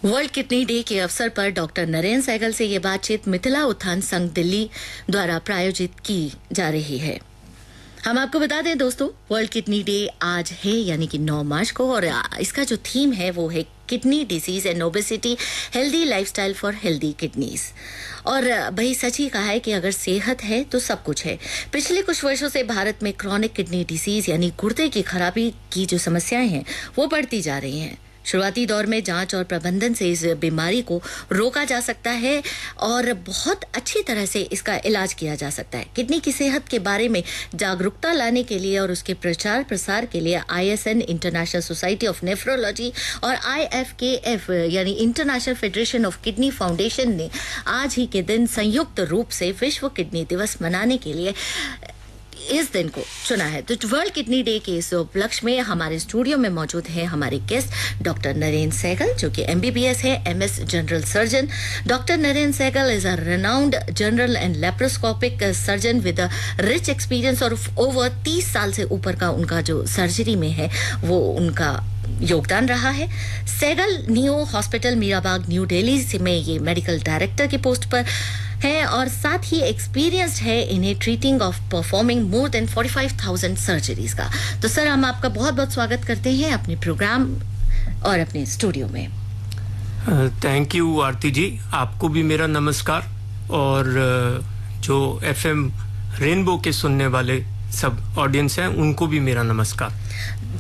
World kidney day के अवसर पर डॉक्टर नरेंद्र सहगल से ये बातचीत मिथिला उत्थान संघ दिल्ली द्वारा प्रायोजित की जा रही है। हम आपको बता दें दोस्तों, वर्ल्ड किडनी डे आज है यानी कि 9 मार्च को, और इसका जो थीम है वो है kidney disease and obesity, healthy lifestyle for healthy kidneys. और भाई सच ही कहा है कि अगर सेहत है तो सब कुछ है। पिछले कुछ वर्षों से भारत में क्रॉनिक किडनी डिसीज यानी गुर्दे की खराबी की जो समस्याएं हैं वो बढ़ती जा रही हैं। शुरुआती दौर में जांच और प्रबंधन से इस बीमारी को रोका जा सकता है और बहुत अच्छी तरह से इसका इलाज किया जा सकता है। किडनी की सेहत के बारे में जागरूकता लाने के लिए और उसके प्रचार प्रसार के लिए ISN international society of nephrology और IFKF यानी international federation of kidney foundation ने आज ही के दिन संयुक्त रूप से विश्व किडनी दिवस मनाने के लिए इस दिन को चुना है। तो वर्ल्ड किडनी डे के इस उपलक्ष्य में हमारे स्टूडियो में मौजूद हैं हमारे गेस्ट डॉक्टर नरेंद्र सहगल, जो कि MBBS है, MS general surgeon. Doctor Narendra Sehgal is a renowned general and laparoscopic surgeon with a rich experience और ओवर 30 साल से ऊपर का उनका जो सर्जरी में है वो उनका योगदान रहा है। Sehgal neo hospital Mirabagh new Delhi में ये मेडिकल डायरेक्टर की पोस्ट पर है और साथ ही एक्सपीरियंस्ड है इन्हें treating of performing more than 45,000 surgeries का। तो सर, हम आपका बहुत बहुत स्वागत करते हैं अपने प्रोग्राम और अपने स्टूडियो में। थैंक यू आरती जी, आपको भी मेरा नमस्कार और जो FM रेनबो के सुनने वाले सब ऑडियंस हैं उनको भी मेरा नमस्कार।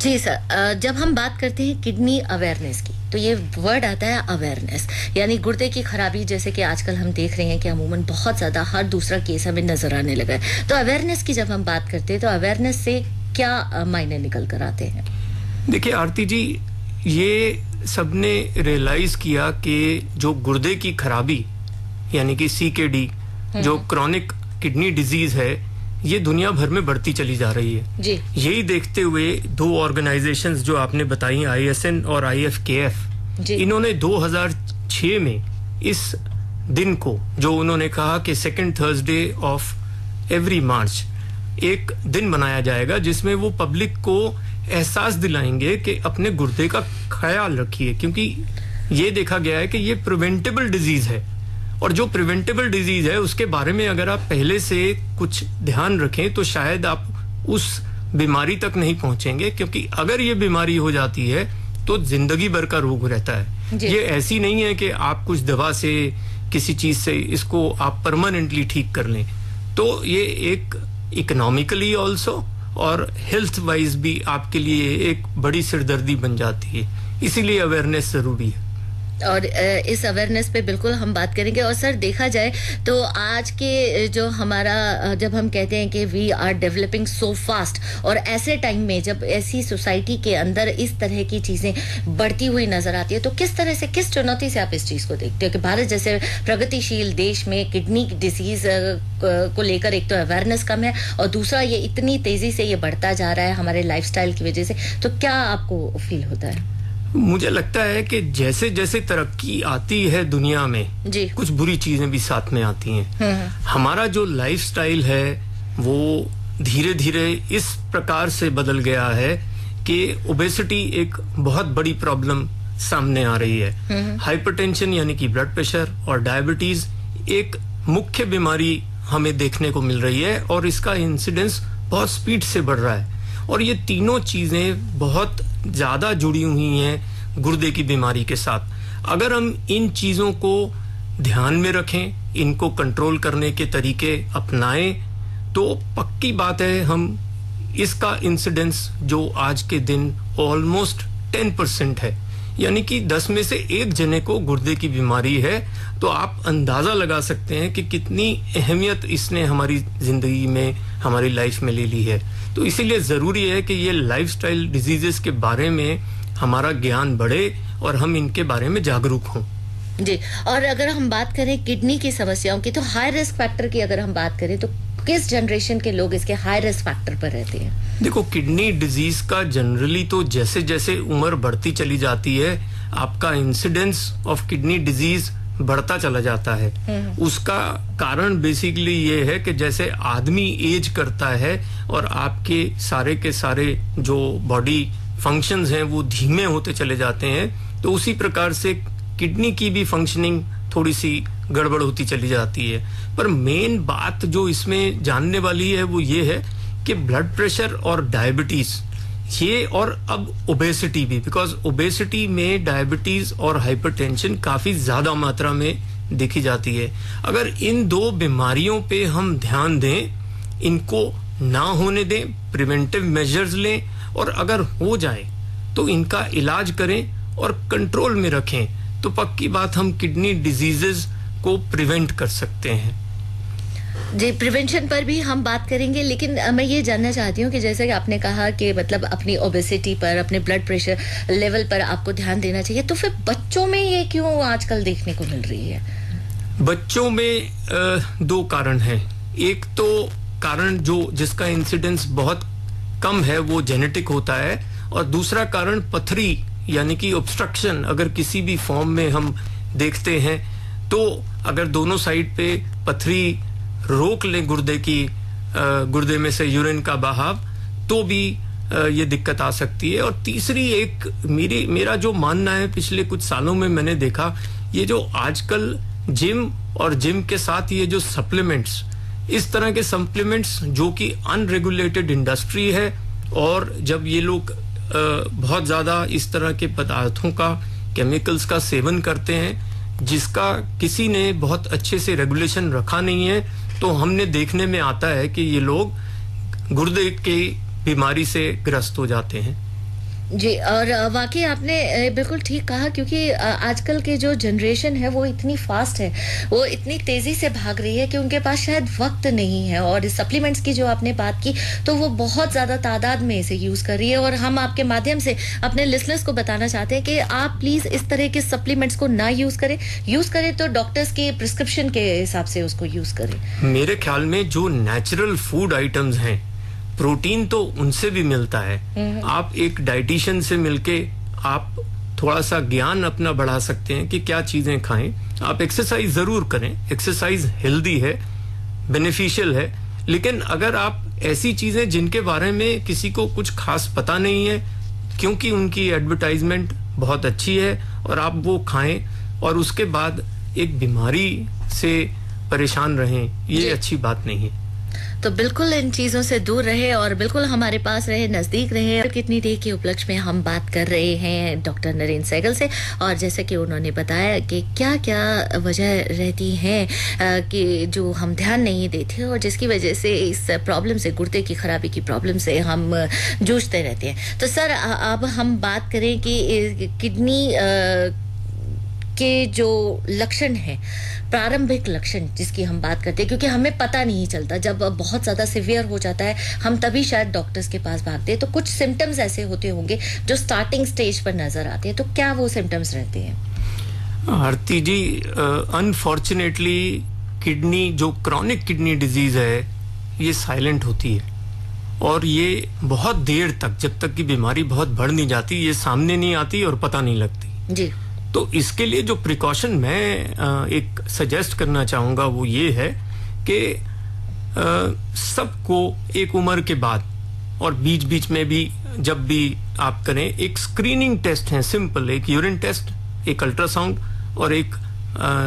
जी सर, जब हम बात करते हैं किडनी अवेयरनेस की तो ये वर्ड आता है अवेयरनेस, यानी गुर्दे की खराबी, जैसे कि आजकल हम देख रहे हैं कि अमूमन बहुत ज्यादा हर दूसरा केस हमें नजर आने लगा है। तो अवेयरनेस की जब हम बात करते हैं तो अवेयरनेस से क्या मायने निकल कर आते हैं? देखिए आरती जी, ये सबने रियलाइज किया कि जो गुर्दे की खराबी यानी कि CKD जो क्रॉनिक किडनी डिजीज है ये दुनिया भर में बढ़ती चली जा रही है जी। यही देखते हुए 2 ऑर्गेनाइजेशंस जो आपने बताई, ISN और IFKF, इन्होंने 2006 में इस दिन को, जो उन्होंने कहा कि सेकंड थर्सडे ऑफ एवरी मार्च, एक दिन मनाया जाएगा जिसमें वो पब्लिक को एहसास दिलाएंगे कि अपने गुर्दे का ख्याल रखिए, क्योंकि ये देखा गया है कि ये प्रिवेंटेबल डिजीज है और जो प्रिवेंटेबल डिजीज है उसके बारे में अगर आप पहले से कुछ ध्यान रखें तो शायद आप उस बीमारी तक नहीं पहुंचेंगे, क्योंकि अगर ये बीमारी हो जाती है तो जिंदगी भर का रोग रहता है। ये ऐसी नहीं है कि आप कुछ दवा से किसी चीज से इसको आप परमानेंटली ठीक कर लें। तो ये एक इकोनॉमिकली ऑल्सो और हेल्थ वाइज भी आपके लिए एक बड़ी सिरदर्दी बन जाती है, इसीलिए अवेयरनेस जरूरी है। और इस अवेयरनेस पे बिल्कुल हम बात करेंगे। और सर, देखा जाए तो आज के जो हमारा, जब हम कहते हैं कि we are developing so fast, और ऐसे टाइम में जब ऐसी सोसाइटी के अंदर इस तरह की चीजें बढ़ती हुई नजर आती है, तो किस तरह से, किस चुनौती से आप इस चीज को देखते हो कि भारत जैसे प्रगतिशील देश में किडनी डिसीज को लेकर एक तो अवेयरनेस कम है और दूसरा ये इतनी तेजी से ये बढ़ता जा रहा है हमारे लाइफस्टाइल की वजह से, तो क्या आपको फील होता है? मुझे लगता है कि जैसे जैसे तरक्की आती है दुनिया में जी, कुछ बुरी चीजें भी साथ में आती हैं। हमारा जो लाइफस्टाइल है वो धीरे धीरे इस प्रकार से बदल गया है कि ओबेसिटी एक बहुत बड़ी प्रॉब्लम सामने आ रही है। हाइपरटेंशन यानी कि ब्लड प्रेशर और डायबिटीज एक मुख्य बीमारी हमें देखने को मिल रही है और इसका इंसिडेंस बहुत स्पीड से बढ़ रहा है और ये तीनों चीजें बहुत ज्यादा जुड़ी हुई हैं गुर्दे की बीमारी के साथ। अगर हम इन चीजों को ध्यान में रखें, इनको कंट्रोल करने के तरीके अपनाएं, तो पक्की बात है हम इसका इंसिडेंस जो आज के दिन ऑलमोस्ट 10% है, यानी कि 10 में से 1 जने को गुर्दे की बीमारी है, तो आप अंदाजा लगा सकते हैं कि कितनी अहमियत इसने हमारी जिंदगी में, हमारी लाइफ में ले ली है। तो इसीलिए जरूरी है कि ये लाइफस्टाइल डिजीजेस के बारे में हमारा ज्ञान बढ़े और हम इनके बारे में जागरूक हों। जी। और अगर हम बात करें किडनी की समस्याओं की, तो हाई रिस्क फैक्टर की अगर हम बात करें तो किस जनरेशन के लोग इसके हाई रिस्क फैक्टर पर रहते हैं? देखो, किडनी डिजीज का जनरली तो जैसे जैसे उम्र बढ़ती चली जाती है आपका इंसिडेंस ऑफ किडनी डिजीज बढ़ता चला जाता है। उसका कारण बेसिकली ये है कि जैसे आदमी एज करता है और आपके सारे के सारे जो बॉडी फंक्शंस हैं वो धीमे होते चले जाते हैं, तो उसी प्रकार से किडनी की भी फंक्शनिंग थोड़ी सी गड़बड़ होती चली जाती है। पर मेन बात जो इसमें जानने वाली है वो ये है कि ब्लड प्रेशर और डायबिटीज ये, और अब ओबेसिटी भी, बिकॉज ओबेसिटी में डायबिटीज और हाइपरटेंशन काफी ज्यादा मात्रा में देखी जाती है। अगर इन दो बीमारियों पे हम ध्यान दें, इनको ना होने दें, प्रिवेंटिव मेजर्स लें, और अगर हो जाए तो इनका इलाज करें और कंट्रोल में रखें, तो पक्की बात हम किडनी डिजीजेस को प्रिवेंट कर सकते हैं। जी, प्रिवेंशन पर भी हम बात करेंगे, लेकिन मैं ये जानना चाहती हूँ कि जैसे कि आपने कहा कि मतलब अपनी ओबेसिटी पर, अपने ब्लड प्रेशर लेवल पर आपको ध्यान देना चाहिए, तो फिर बच्चों में ये क्यों आजकल देखने को मिल रही है? बच्चों में दो कारण हैं। एक तो कारण जो जिसका इंसिडेंस बहुत कम है वो जेनेटिक होता है, और दूसरा कारण पथरी यानी कि ऑब्स्ट्रक्शन अगर किसी भी फॉर्म में हम देखते हैं, तो अगर दोनों साइड पे पथरी रोक लें गुर्दे में से यूरिन का बहाव, तो भी ये दिक्कत आ सकती है। और तीसरी एक मेरा जो मानना है, पिछले कुछ सालों में मैंने देखा ये जो आजकल जिम और जिम के साथ ये जो सप्लीमेंट्स, इस तरह के सप्लीमेंट्स जो कि अनरेगुलेटेड इंडस्ट्री है, और जब ये लोग बहुत ज्यादा इस तरह के पदार्थों का, केमिकल्स का सेवन करते हैं जिसका किसी ने बहुत अच्छे से रेगुलेशन रखा नहीं है, तो हमने देखने में आता है कि ये लोग गुर्दे की बीमारी से ग्रस्त हो जाते हैं। जी, और वाकई आपने बिल्कुल ठीक कहा, क्योंकि आजकल के जो जनरेशन है वो इतनी फास्ट है, वो इतनी तेजी से भाग रही है कि उनके पास शायद वक्त नहीं है। और सप्लीमेंट्स की जो आपने बात की, तो वो बहुत ज्यादा तादाद में इसे यूज कर रही है, और हम आपके माध्यम से अपने लिसनर्स को बताना चाहते हैं कि आप प्लीज इस तरह के सप्लीमेंट्स को ना यूज करें तो डॉक्टर्स के प्रिस्क्रिप्शन के हिसाब से उसको यूज करें। मेरे ख्याल में जो नेचुरल फूड आइटम्स हैं, प्रोटीन तो उनसे भी मिलता है। आप एक डाइटिशियन से मिलके आप थोड़ा सा ज्ञान अपना बढ़ा सकते हैं कि क्या चीजें खाएं। आप एक्सरसाइज जरूर करें, एक्सरसाइज हेल्दी है, बेनिफिशियल है, लेकिन अगर आप ऐसी चीजें जिनके बारे में किसी को कुछ खास पता नहीं है, क्योंकि उनकी एडवर्टाइजमेंट बहुत अच्छी है, और आप वो खाएं और उसके बाद एक बीमारी से परेशान रहें, ये अच्छी बात नहीं है। तो बिल्कुल इन चीजों से दूर रहे और बिल्कुल हमारे पास रहे, नजदीक रहे। किडनी डे के उपलक्ष्य में हम बात कर रहे हैं डॉक्टर नरेंद्र सहगल से, और जैसे कि उन्होंने बताया कि क्या क्या वजह रहती हैं कि जो हम ध्यान नहीं देते और जिसकी वजह से इस प्रॉब्लम से, गुर्दे की खराबी की प्रॉब्लम से हम जूझते रहते हैं। तो सर, अब हम बात करें कि किडनी के जो लक्षण है, प्रारंभिक लक्षण जिसकी हम बात करते हैं, क्योंकि हमें पता नहीं चलता, जब बहुत ज्यादा सिवियर हो जाता है हम तभी शायद डॉक्टर्स के पास भागते हैं। तो कुछ सिम्टम्स ऐसे होते होंगे जो स्टार्टिंग स्टेज पर नजर आते हैं, तो क्या वो सिम्टम्स रहते हैं? आरती जी, अनफॉर्चुनेटली किडनी, जो क्रॉनिक किडनी डिजीज है, ये साइलेंट होती है, और ये बहुत देर तक, जब तक की बीमारी बहुत बढ़ नहीं जाती, ये सामने नहीं आती और पता नहीं लगती जी। तो इसके लिए जो प्रिकॉशन मैं एक सजेस्ट करना चाहूंगा वो ये है कि सबको एक उम्र के बाद और बीच बीच में भी जब भी आप करें, एक स्क्रीनिंग टेस्ट है सिंपल, एक यूरिन टेस्ट, एक अल्ट्रासाउंड और एक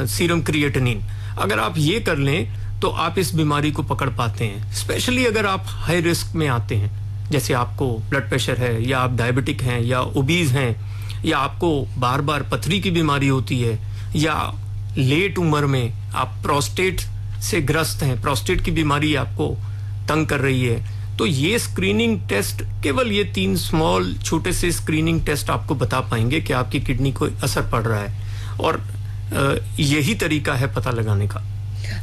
सीरम क्रिएटिनिन। अगर आप ये कर लें तो आप इस बीमारी को पकड़ पाते हैं। स्पेशली अगर आप हाई रिस्क में आते हैं, जैसे आपको ब्लड प्रेशर है, या आप डायबिटिक हैं, या ओबीज हैं, या आपको बार बार पथरी की बीमारी होती है, या लेट उम्र में आप प्रोस्टेट से ग्रस्त हैं, प्रोस्टेट की बीमारी आपको तंग कर रही है, तो ये स्क्रीनिंग टेस्ट, केवल ये 3 स्मॉल छोटे से स्क्रीनिंग टेस्ट आपको बता पाएंगे कि आपकी किडनी को असर पड़ रहा है, और यही तरीका है पता लगाने का।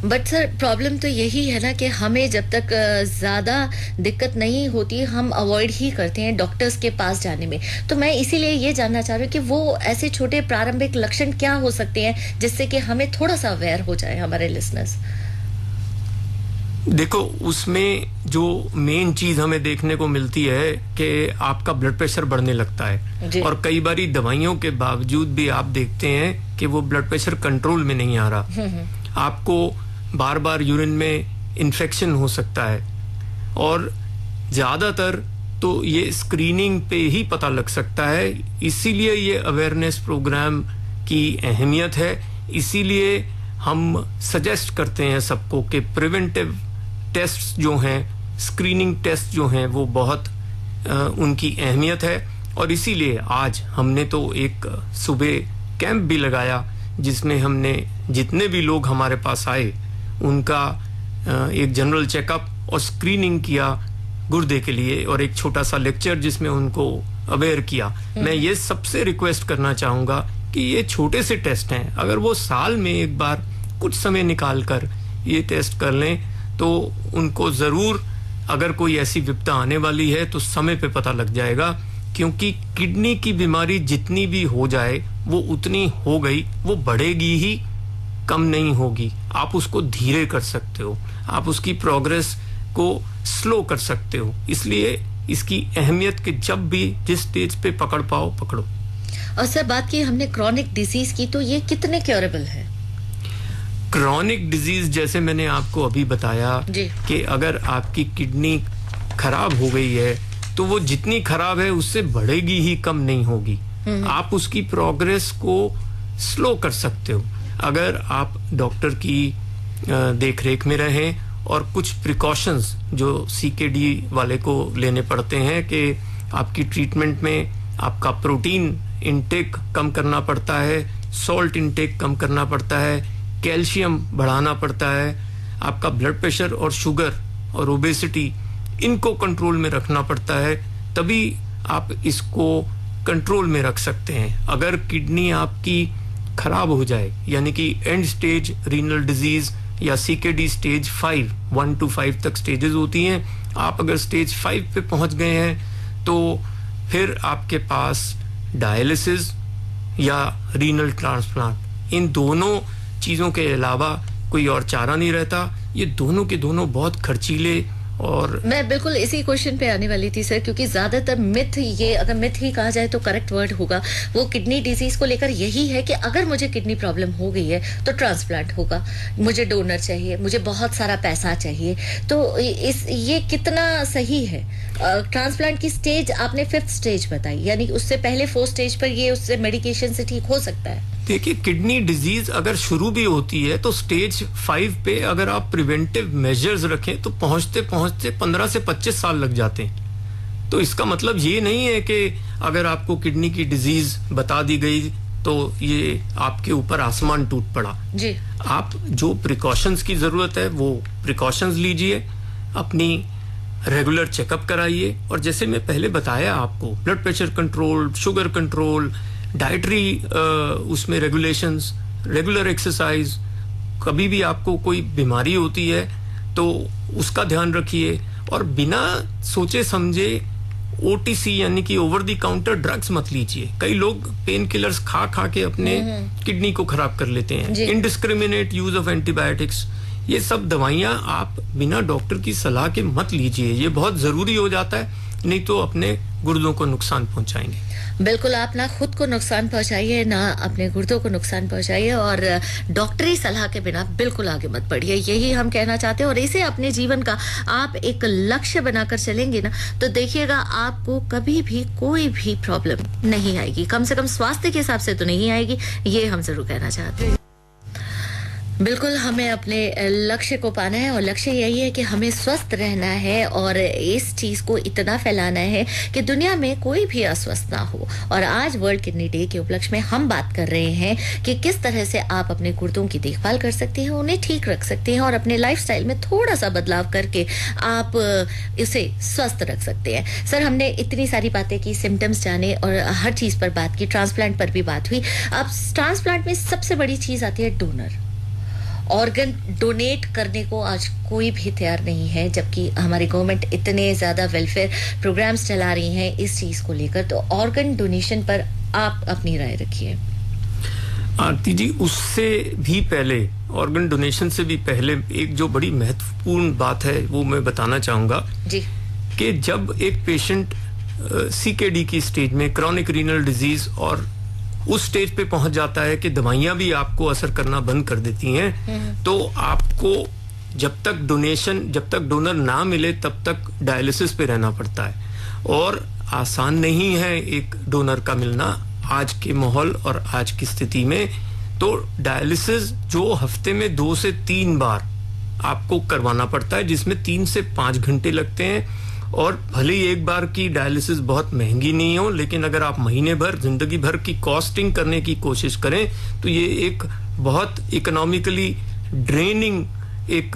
बट सर, प्रॉब्लम तो यही है ना कि हमें जब तक ज्यादा दिक्कत नहीं होती, हम अवॉइड ही करते हैं डॉक्टर्स के पास जाने में। तो मैं इसीलिए ये जानना चाह रही हूँ कि वो ऐसे छोटे प्रारंभिक लक्षण क्या हो सकते हैं जिससे कि हमें थोड़ा सा अवेयर हो जाए हमारे लिसनर्स। देखो, उसमें जो मेन चीज हमें देखने को मिलती है कि आपका ब्लड प्रेशर बढ़ने लगता है, और कई बारी दवाइयों के बावजूद भी आप देखते हैं कि वो ब्लड प्रेशर कंट्रोल में नहीं आ रहा। आपको बार बार यूरिन में इन्फेक्शन हो सकता है, और ज्यादातर तो ये स्क्रीनिंग पे ही पता लग सकता है। इसीलिए ये अवेयरनेस प्रोग्राम की अहमियत है। इसीलिए हम सजेस्ट करते हैं सबको कि प्रिवेंटिव टेस्ट जो हैं, स्क्रीनिंग टेस्ट जो हैं, वो बहुत उनकी अहमियत है। और इसीलिए आज हमने तो एक सुबह कैंप भी लगाया जिसमें हमने जितने भी लोग हमारे पास आए उनका एक जनरल चेकअप और स्क्रीनिंग किया गुर्दे के लिए, और एक छोटा सा लेक्चर जिसमें उनको अवेयर किया। मैं ये सबसे रिक्वेस्ट करना चाहूँगा कि ये छोटे से टेस्ट हैं, अगर वो साल में एक बार कुछ समय निकाल कर ये टेस्ट कर लें तो उनको ज़रूर, अगर कोई ऐसी विपदा आने वाली है तो समय पे पता लग जाएगा। क्योंकि किडनी की बीमारी जितनी भी हो जाए वो उतनी हो गई, वो बढ़ेगी ही, कम नहीं होगी। आप उसको धीरे कर सकते हो, आप उसकी प्रोग्रेस को स्लो कर सकते हो। इसलिए इसकी अहमियत कि जब भी जिस स्टेज पे पकड़ पाओ पकड़ो। और सर बात की हमने क्रॉनिक डिजीज की, तो ये कितने क्योरेबल है? क्रॉनिक डिजीज जैसे मैंने आपको अभी बताया कि अगर आपकी किडनी खराब हो गई है तो वो जितनी खराब है उससे बढ़ेगी ही, कम नहीं होगी। आप उसकी प्रोग्रेस को स्लो कर सकते हो अगर आप डॉक्टर की देखरेख में रहें, और कुछ प्रिकॉशंस जो सीकेडी वाले को लेने पड़ते हैं कि आपकी ट्रीटमेंट में आपका प्रोटीन इंटेक कम करना पड़ता है, सॉल्ट इंटेक कम करना पड़ता है, कैल्शियम बढ़ाना पड़ता है, आपका ब्लड प्रेशर और शुगर और ओबेसिटी इनको कंट्रोल में रखना पड़ता है, तभी आप इसको कंट्रोल में रख सकते हैं। अगर किडनी आपकी खराब हो जाए, यानी कि एंड स्टेज रीनल डिजीज या सीकेडी स्टेज 5, 1 to 5 तक स्टेजेस होती हैं, आप अगर स्टेज 5 पे पहुंच गए हैं तो फिर आपके पास डायलिसिस या रीनल ट्रांसप्लांट, इन दोनों चीज़ों के अलावा कोई और चारा नहीं रहता। ये दोनों के दोनों बहुत खर्चीले, और मैं बिल्कुल इसी क्वेश्चन पे आने वाली थी सर, क्योंकि ज्यादातर मिथ, ये अगर मिथ ही कहा जाए तो करेक्ट वर्ड होगा, वो किडनी डिजीज को लेकर यही है कि अगर मुझे किडनी प्रॉब्लम हो गई है तो ट्रांसप्लांट होगा, मुझे डोनर चाहिए, मुझे बहुत सारा पैसा चाहिए। तो ये कितना सही है? ट्रांसप्लांट की स्टेज आपने 5th स्टेज बताई, यानी उससे पहले 4th स्टेज पर ये उससे मेडिकेशन से ठीक हो सकता है? देखिए, किडनी डिजीज अगर शुरू भी होती है तो स्टेज 5 पे अगर आप प्रिवेंटिव मेजर्स रखें तो पहुंचते पहुंचते 15 से 25 साल लग जाते हैं। तो इसका मतलब ये नहीं है कि अगर आपको किडनी की डिजीज बता दी गई तो ये आपके ऊपर आसमान टूट पड़ा जी। आप जो प्रिकॉशंस की जरूरत है वो प्रिकॉशंस लीजिए, अपनी रेगुलर चेकअप कराइए, और जैसे मैं पहले बताया आपको, blood pressure control, sugar control, dietary उसमें रेगुलेशंस, रेगुलर एक्सरसाइज। कभी भी आपको कोई बीमारी होती है तो उसका ध्यान रखिए, और बिना सोचे समझे ओटीसी यानी कि ओवर द काउंटर ड्रग्स मत लीजिए। कई लोग पेन किलर्स खा खा के अपने किडनी को खराब कर लेते हैं। इनडिस्क्रिमिनेट यूज ऑफ एंटीबायोटिक्स, ये सब दवाइयां आप बिना डॉक्टर की सलाह के मत लीजिए, ये बहुत जरूरी हो जाता है, नहीं तो अपने गुर्दों को नुकसान पहुंचाएंगे। बिल्कुल, आप ना खुद को नुकसान पहुंचाइए, ना अपने गुर्दों को नुकसान पहुंचाइए, और डॉक्टरी सलाह के बिना बिल्कुल आगे मत बढ़िए, यही हम कहना चाहते हैं। और इसे अपने जीवन का आप एक लक्ष्य बनाकर चलेंगे ना, तो देखिएगा आपको कभी भी कोई भी प्रॉब्लम नहीं आएगी, कम से कम स्वास्थ्य के हिसाब से तो नहीं आएगी, ये हम जरूर कहना चाहते हैं। बिल्कुल, हमें अपने लक्ष्य को पाना है, और लक्ष्य यही है कि हमें स्वस्थ रहना है, और इस चीज को इतना फैलाना है कि दुनिया में कोई भी अस्वस्थ ना हो। और आज वर्ल्ड किडनी डे के उपलक्ष्य में हम बात कर रहे हैं कि किस तरह से आप अपने गुर्दों की देखभाल कर सकते हैं, उन्हें ठीक रख सकते हैं, और अपने लाइफस्टाइल में थोड़ा सा बदलाव करके आप इसे स्वस्थ रख सकते हैं। सर, हमने इतनी सारी बातें की, सिम्टम्स जाने और हर चीज पर बात की, ट्रांसप्लांट पर भी बात हुई। अब ट्रांसप्लांट में सबसे बड़ी चीज आती है डोनर। ऑर्गन डोनेट करने को आज कोई भी तैयार नहीं है, जबकि हमारी गवर्नमेंट इतने ज्यादा वेलफेयर प्रोग्राम्स चला रही हैं इस चीज को लेकर। तो ऑर्गन डोनेशन पर आप अपनी राय रखिए। आरती जी, उससे भी पहले, ऑर्गन डोनेशन से भी पहले एक जो बड़ी महत्वपूर्ण बात है वो मैं बताना चाहूंगा जी, कि जब एक पेशेंट सीकेडी की स्टेज में, क्रॉनिक रीनल डिजीज, और उस स्टेज पे पहुंच जाता है कि दवाइयां भी आपको असर करना बंद कर देती हैं, तो आपको जब तक डोनर ना मिले तब तक डायलिसिस पे रहना पड़ता है। और आसान नहीं है एक डोनर का मिलना। आज के माहौल और आज की स्थिति में। तो डायलिसिस जो हफ्ते में 2 से 3 बार आपको करवाना पड़ता है, जिसमें 3 से 5 घंटे लगते हैं। और भले ही एक बार की डायलिसिस बहुत महंगी नहीं हो, लेकिन अगर आप महीने भर, जिंदगी भर की कॉस्टिंग करने की कोशिश करें तो ये एक बहुत इकोनॉमिकली ड्रेनिंग एक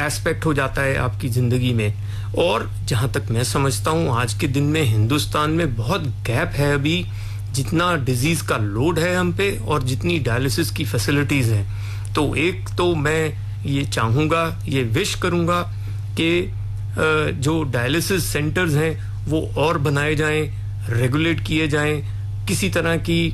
एस्पेक्ट हो जाता है आपकी जिंदगी में। और जहां तक मैं समझता हूं, आज के दिन में हिंदुस्तान में बहुत गैप है अभी, जितना डिजीज का लोड है हम पे और जितनी डायलिसिस की फैसिलिटीज हैं। तो एक तो मैं ये चाहूंगा, ये विश करूंगा कि जो डायलिसिस सेंटर्स हैं वो और बनाए जाएं, रेगुलेट किए जाएं, किसी तरह की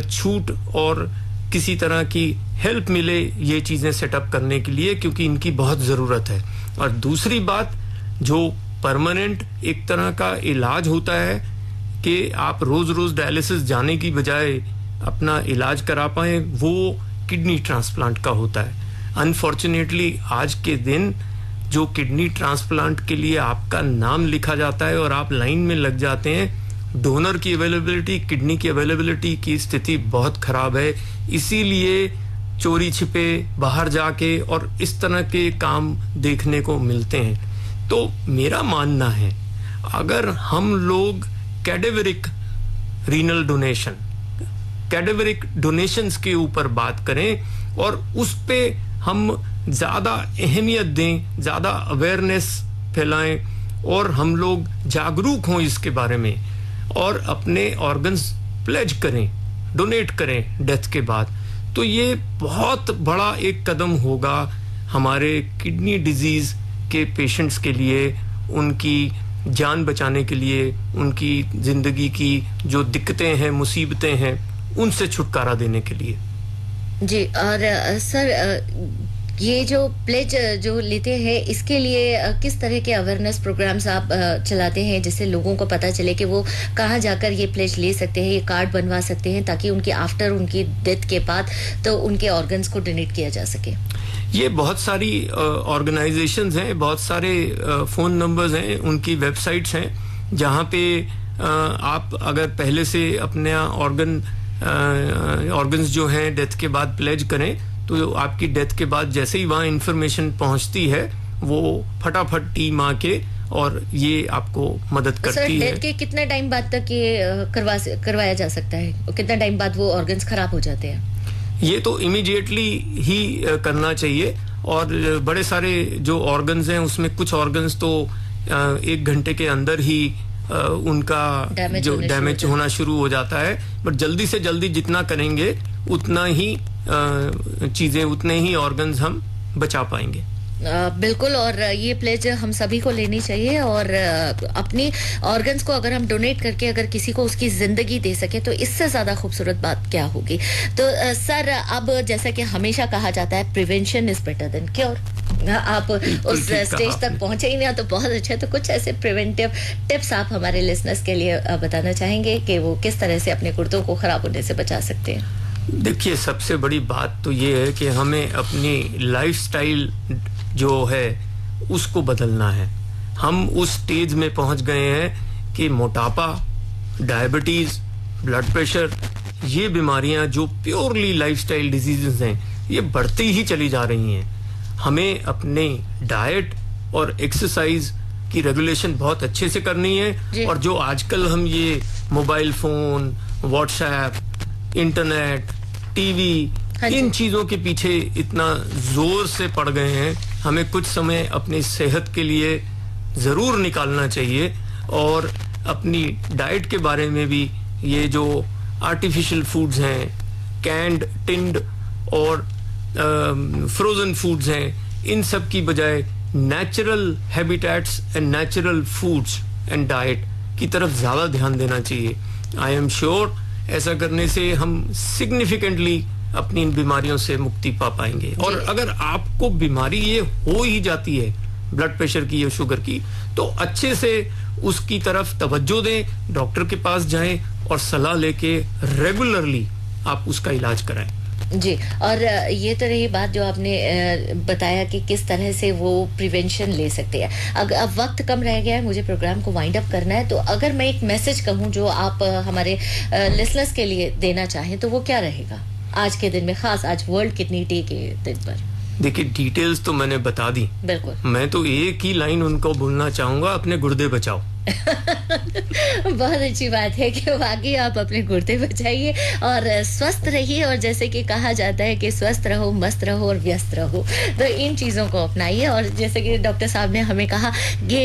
छूट और किसी तरह की हेल्प मिले ये चीजें सेटअप करने के लिए, क्योंकि इनकी बहुत जरूरत है। और दूसरी बात, जो परमानेंट एक तरह का इलाज होता है कि आप रोज रोज डायलिसिस जाने की बजाय अपना इलाज करा पाए, वो किडनी ट्रांसप्लांट का होता है। अनफॉर्चुनेटली आज के दिन जो किडनी ट्रांसप्लांट के लिए आपका नाम लिखा जाता है और आप लाइन में लग जाते हैं, डोनर की अवेलेबिलिटी, किडनी की अवेलेबिलिटी की स्थिति बहुत खराब है। इसीलिए चोरी छिपे बाहर जाके और इस तरह के काम देखने को मिलते हैं। तो मेरा मानना है, अगर हम लोग cadaveric renal donation, cadaveric donations के ऊपर बात करें और उस पे हम ज्यादा अहमियत दें, ज्यादा अवेयरनेस फैलाएं और हम लोग जागरूक हों इसके बारे में और अपने ऑर्गन्स प्लेज करें, डोनेट करें डेथ के बाद, तो ये बहुत बड़ा एक कदम होगा हमारे किडनी डिजीज के पेशेंट्स के लिए, उनकी जान बचाने के लिए, उनकी जिंदगी की जो दिक्कतें हैं, मुसीबतें हैं, उनसे छुटकारा देने के लिए। जी। और सर, ये जो प्लेज जो लेते हैं, इसके लिए किस तरह के अवेयरनेस प्रोग्राम्स आप चलाते हैं, जिससे लोगों को पता चले कि वो कहाँ जाकर ये प्लेज ले सकते हैं, ये कार्ड बनवा सकते हैं, ताकि उनके आफ्टर उनकी डेथ के बाद तो उनके ऑर्गन्स को डोनेट किया जा सके? ये बहुत सारी ऑर्गेनाइजेशंस हैं, बहुत सारे फोन नंबर्स हैं, उनकी वेबसाइट्स हैं, जहाँ पे आप अगर पहले से अपने ऑर्गन्स जो हैं डेथ के बाद प्लेज करें, तो आपकी डेथ के बाद जैसे ही वहाँ इंफॉर्मेशन पहुँचती है, वो फटाफट टीम आके और ये आपको मदद करती है। डेथ के कितने टाइम बाद तक ये करवाया जा सकता है, और कितना टाइम बाद वो ऑर्गन्स खराब हो जाते हैं? ये तो इमीडिएटली ही करना चाहिए। और बड़े सारे जो ऑर्गन्स हैं, उसमें कुछ ऑर्गन्स तो 1 घंटे के अंदर ही उनका जो डैमेज होना शुरू हो जाता है। बट जल्दी से जल्दी जितना करेंगे उतना ही चीजें, उतने ही ऑर्गन्स हम बचा पाएंगे। बिल्कुल। और ये प्लेज हम सभी को लेनी चाहिए, और अपनी ऑर्गन्स को अगर हम डोनेट करके अगर किसी को उसकी जिंदगी दे सके, तो इससे ज्यादा खूबसूरत बात क्या होगी। तो सर, अब जैसा कि हमेशा कहा जाता है, prevention is better than cure. आप उस स्टेज तक पहुंचे ही नहीं तो बहुत अच्छा। तो कुछ ऐसे प्रिवेंटिव टिप्स आप हमारे लिसनर्स के लिए बताना चाहेंगे कि वो किस तरह से अपने गुर्दों को खराब होने से बचा सकते हैं? देखिए, सबसे बड़ी बात तो ये है कि हमें अपनी लाइफस्टाइल जो है उसको बदलना है। हम उस स्टेज में पहुंच गए हैं कि मोटापा, डायबिटीज, ब्लड प्रेशर, ये बीमारियां जो प्योरली लाइफस्टाइल डिजीजेस हैं, ये बढ़ती ही चली जा रही हैं। हमें अपने डाइट और एक्सरसाइज की रेगुलेशन बहुत अच्छे से करनी है। और जो आजकल हम ये mobile phone, WhatsApp, internet, TV, इन चीजों के पीछे इतना जोर से पड़ गए हैं, हमें कुछ समय अपनी सेहत के लिए जरूर निकालना चाहिए। और अपनी डाइट के बारे में भी, ये जो आर्टिफिशियल फूड्स हैं, कैंड, टिन्ड और फ्रोजन फूड्स हैं, इन सब की बजाय natural habitats and natural foods and diet की तरफ ज्यादा ध्यान देना चाहिए। आई एम श्योर ऐसा करने से हम सिग्निफिकेंटली अपनी इन बीमारियों से मुक्ति पा पाएंगे। और अगर आपको बीमारी ये हो ही जाती है, ब्लड प्रेशर की या शुगर की, तो अच्छे से उसकी तरफ तवज्जो दें, डॉक्टर के पास जाएं और सलाह लेके रेगुलरली आप उसका इलाज कराएं। जी। और ये तो रही बात जो आपने बताया कि किस तरह से वो प्रिवेंशन ले सकते हैं। अब वक्त कम रह गया है, मुझे प्रोग्राम को वाइंड अप करना है, तो अगर मैं एक मैसेज कहूँ जो आप हमारे लिसनर्स के लिए देना चाहें तो वो क्या रहेगा आज के दिन में, खास आज वर्ल्ड किडनी डे के दिन पर? देखिए, डिटेल्स तो मैंने बता दी। बिल्कुल। मैं तो एक ही लाइन उनको बोलना चाहूंगा, अपने गुर्दे बचाओ। बहुत अच्छी बात है कि वाकई आप अपने गुर्दे बचाइए और स्वस्थ रहिए, और जैसे कि कहा जाता है कि स्वस्थ रहो, मस्त रहो और व्यस्त रहो, तो इन चीज़ों को अपनाइए। और जैसे कि डॉक्टर साहब ने हमें कहा कि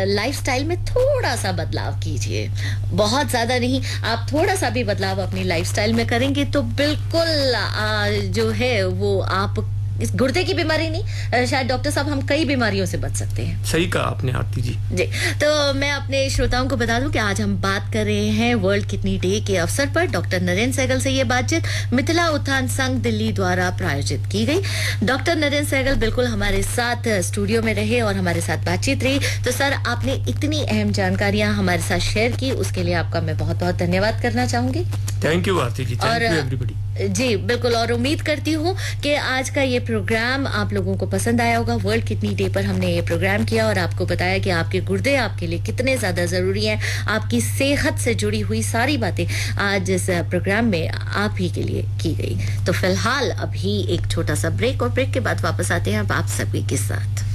लाइफस्टाइल में थोड़ा सा बदलाव कीजिए, बहुत ज़्यादा नहीं, आप थोड़ा सा भी बदलाव अपनी लाइफस्टाइल में करेंगे तो बिल्कुल जो है वो आप इस गुर्दे की बीमारी नहीं, शायद डॉक्टर साहब हम कई बीमारियों से बच सकते हैं। सही कहा आपने आरती जी। जी, तो मैं अपने श्रोताओं को बता दूं कि आज हम बात कर रहे हैं वर्ल्ड किडनी डे के अवसर पर। डॉक्टर नरेंद्र सहगल से ये बातचीत मिथिला उत्थान संघ दिल्ली द्वारा प्रायोजित की गई। डॉक्टर नरेंद्र सहगल बिल्कुल हमारे साथ स्टूडियो में रहे और हमारे साथ बातचीत रही। तो सर, आपने इतनी अहम जानकारियां हमारे साथ शेयर की, उसके लिए आपका मैं बहुत बहुत धन्यवाद करना चाहूंगी। Thank you Aarti ji, thank you everybody. जी बिल्कुल, और उम्मीद करती हूँ कि आज का ये प्रोग्राम आप लोगों को पसंद आया होगा। वर्ल्ड किडनी डे पर हमने ये प्रोग्राम किया और आपको बताया कि आपके गुर्दे आपके लिए कितने ज्यादा जरूरी हैं, आपकी सेहत से जुड़ी हुई सारी बातें आज इस प्रोग्राम में आप ही के लिए की गई। तो फिलहाल अभी एक छोटा सा ब्रेक, और ब्रेक के बाद वापस आते हैं आप सभी के साथ।